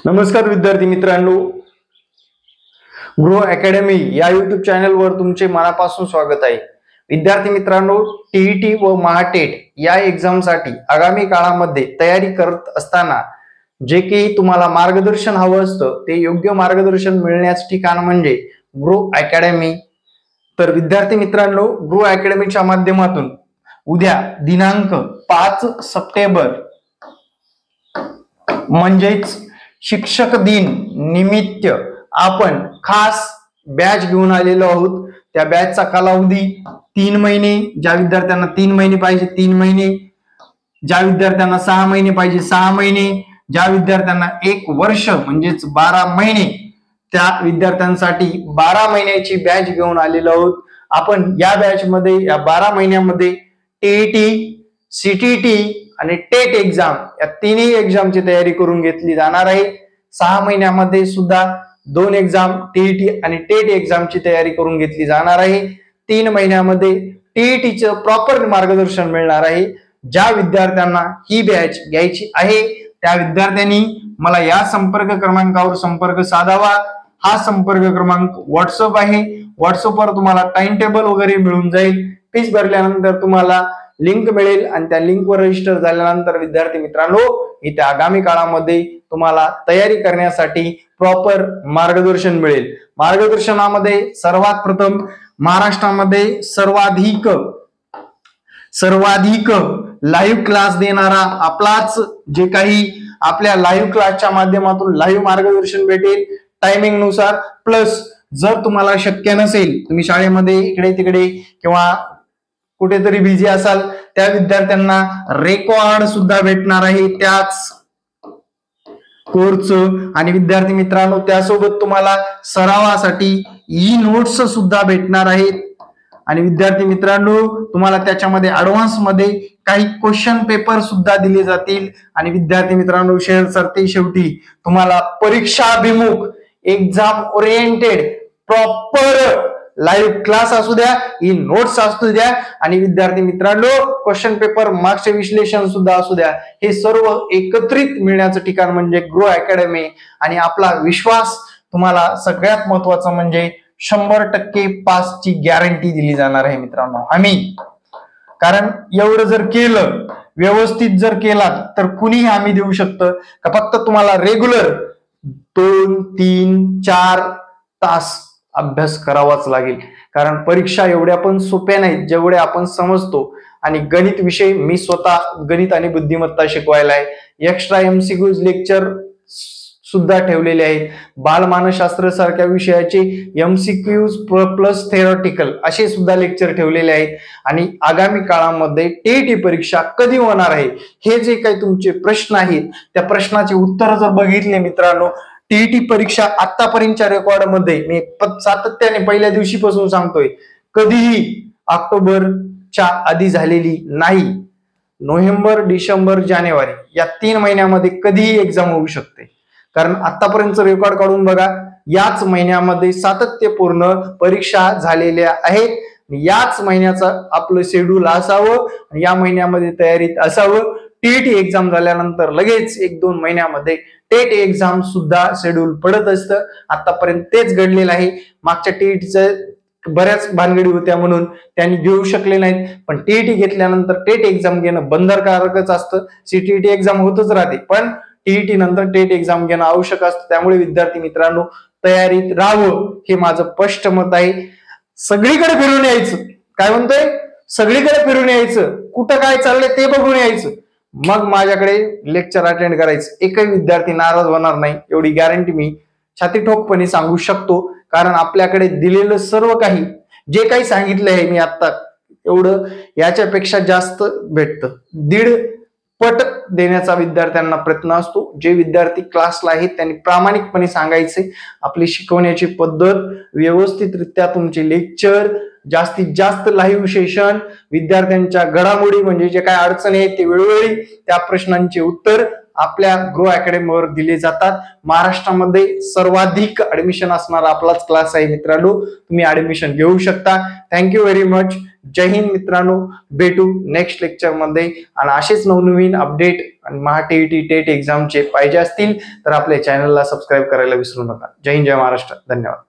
नमस्कार विद्यार्थी मित्रांनो, ग्रो अकॅडमी या युट्यूब चॅनलवर तुमचे मनापासून स्वागत आहे। विद्यार्थी मित्रांनो, टीईटी व महाटेट या एक्झामसाठी आगामी काळामध्ये तयारी करत असताना जे काही तुम्हाला मार्गदर्शन हवं असतं ते योग्य मार्गदर्शन मिळण्याचं ठिकाण म्हणजे ग्रो अकॅडमी। तर विद्यार्थी मित्रांनो, ग्रो अकॅडमीच्या माध्यमातून उद्या दिनांक 5 सप्टेंबर म्हणजेच शिक्षक दिन निमित्त आपण खास बॅच घेऊन आलेलो आहोत। त्या बॅचचा कालावधी 3 महिने, ज्या विद्यार्थ्यांना 3 महिने पाहिजे 3 महिने, ज्या विद्यार्थ्यांना 6 महिने पाहिजे 6 महिने, ज्या विद्यार्थ्यांना 1 वर्ष म्हणजेच 12 महिने, त्या विद्यार्थ्यांसाठी 12 महिन्याची बॅच घेऊन आलेलो आहोत। आपण या बॅच मध्ये या 12 महिन्यामध्ये टीईटी, सीटीटी आणि टेट एक्झाम या तिन्ही एक्झामची तयारी करून घेतली जाणार आहे। 6 महिन्यामध्ये सुद्धा 2 एक्झाम टीईटी आणि टेट एक्झामची तयारी करून घेतली जाणार आहे। 3 महिन्यामध्ये टीईटीचं प्रॉपर मार्गदर्शन मिळणार आहे। ज्या विद्यार्थ्यांना ही बॅच घ्यायची आहे त्या विद्यार्थ्यांनी मला या संपर्क क्रमांकावर संपर्क साधावा। हा संपर्क क्रमांक व्हॉट्सअप आहे। व्हॉट्सअपवर तुम्हाला टाइम टेबल वगैरे मिळून जाईल। फीस भरल्यानंतर तुम्हाला लिंक मिळेल आणि त्या लिंकवर रजिस्टर झाल्यानंतर विद्यार्थी मित्रांनो, इथे आगामी काळामध्ये तुम्हाला तयारी करण्यासाठी प्रॉपर मार्गदर्शन मिळेल। मार्गदर्शनामध्ये सर्वात प्रथम महाराष्ट्रामध्ये सर्वाधिक लाईव्ह क्लास देणारा आपलाच जे काही आपल्या लाईव्ह क्लासच्या माध्यमातून लाईव्ह मार्गदर्शन भेटेल टायमिंग नुसार। प्लस जर तुम्हाला शक्य नसेल, तुम्ही शाळेमध्ये इकडे तिकडे किंवा कुठेतरी बिझी असाल, त्या विद्यार्थ्यांना रेकॉर्ड सुद्धा भेटणार आहे त्याच कोर्सचं। आणि विद्यार्थी मित्रांनो, त्यासोबत तुम्हाला सरावासाठी ई नोट्स सुद्धा भेटणार आहेत। आणि विद्यार्थी मित्रांनो, तुम्हाला त्याच्यामध्ये ऍडव्हान्स मध्ये काही क्वेश्चन पेपर सुद्धा दिले जातील। आणि विद्यार्थी मित्रांनो, शेवटी तुम्हाला परीक्षाभिमुख exam oriented proper live class असू द्या, ही नोट्स असू द्या, आणि विद्यार्थी मित्रांनो क्वेश्चन पेपर मार्क्सचे विश्लेषण सुद्धा असू द्या, हे सर्व एकत्रित मिळण्याचं ठिकाण म्हणजे ग्रो अकॅडमी। आणि आपला विश्वास तुम्हाला सगळ्यात महत्वाचं म्हणजे 100% पासची गॅरंटी दिली जाणार आहे मित्रांनो आम्ही। कारण एवढं जर केलं, व्यवस्थित जर केला तर कुणीही आम्ही देऊ शकतं का? फक्त तुम्हाला रेग्युलर 2, 3, 4 तास अभ्यास करावाच लागेल। कारण परीक्षा एवढ्या पण सोप्या नाहीत जेवढ्या आपण समजतो। आणि गणित विषय मी स्वतः गणित आणि बुद्धिमत्ता शिकवायला आहे। एक्स्ट्रा एमसीक्यूज लेक्चर सुद्धा ठेवलेले आहेत। बालमानसशास्त्र सारख्या विषयाचे एमसीक्यूज प्लस थेरॉटिकल असे सुद्धा लेक्चर ठेवलेले आहेत। आणि आगामी काळामध्ये टीईटी परीक्षा कधी होणार आहे, हे जे काही तुमचे प्रश्न आहेत त्या प्रश्नाचे उत्तर जर बघितले मित्रांनो, टीईटी परीक्षा आतापर्यंतच्या रेकॉर्ड मध्ये मी सातत्याने पहिल्या दिवशीपासून सांगतोय, कधीही ऑक्टोबरच्या आधी झालेली नाही। नोव्हेंबर, डिसेंबर, जानेवारी या 3 महिन्यामध्ये कधीही एक्झाम होऊ शकते। कारण आतापर्यंत रेकॉर्ड काढून बघा, याच महिन्यामध्ये सातत्यपूर्ण परीक्षा झालेल्या आहेत। याच महिन्याचं आपलं शेड्यूल असावं आणि या महिन्यामध्ये तयारीत असावं। टीईटी एक्झाम झाल्यानंतर लगेच 1-2 महिन्यामध्ये टेट एक्झाम सुद्धा शेड्यूल पडत असतं। आतापर्यंत तेच घडलेलं आहे। मागच्या टीईटीचं बऱ्याच भानगडी होत्या म्हणून त्यांनी घेऊ शकले नाहीत, पण टीईटी घेतल्यानंतर टेट एक्झाम घेणं बंधनकारकच असतं। सीटीईटी एक्झाम होतच राहते, पण टीईटी नंतर टेट एक्झाम घेणं आवश्यक असतं। त्यामुळे विद्यार्थी मित्रांनो, तयारीत राहावं हे माझं स्पष्ट मत आहे। सगळीकडे फिरून यायचं, काय म्हणतोय, सगळीकडे फिरून यायचं, कुठं काय चाललंय ते बघून यायचं, मग माझ्याकडे लेक्चर अटेंड करायचं। एकही विद्यार्थी नाराज होणार नाही एवढी गॅरंटी मी छाती ठोकपणे सांगू शकतो। कारण आपल्याकडे दिलेलं सर्व काही जे काही सांगितलं आहे मी आता, एवढं याच्यापेक्षा जास्त भेटतं। 1.5 पट देण्याचा विद्यार्थ्यांना प्रयत्न असतो। जे विद्यार्थी क्लासला आहेत त्यांनी प्रामाणिकपणे सांगायचे, आपली शिकवण्याची पद्धत व्यवस्थितरित्या, तुमचे लेक्चर, जास्तीत जास्त लाईव्ह सेशन, विद्यार्थ्यांच्या घडामोडी म्हणजे जे काय अडचणी आहेत ते वेळोवेळी त्या प्रश्नांचे उत्तर आपल्या ग्रो अकॅडमीवर दिले जातात. महाराष्ट्रामध्ये सर्वाधिक ऍडमिशन असणारा आपलाच क्लास आहे मित्रांनो, तुम्ही ऍडमिशन घेऊ शकता. Thank you very much. जय हिंद मित्रांनो, भेटू नेक्स्ट लेक्चर मध्ये. आणि असेच नवनवीन अपडेट आणि महाटीईटी टेट एक्झामचे पाहिजे असतील तर आपल्या चॅनलला सबस्क्राईब करायला विसरू नका. जय हिंद, जय महाराष्ट्र. धन्यवाद.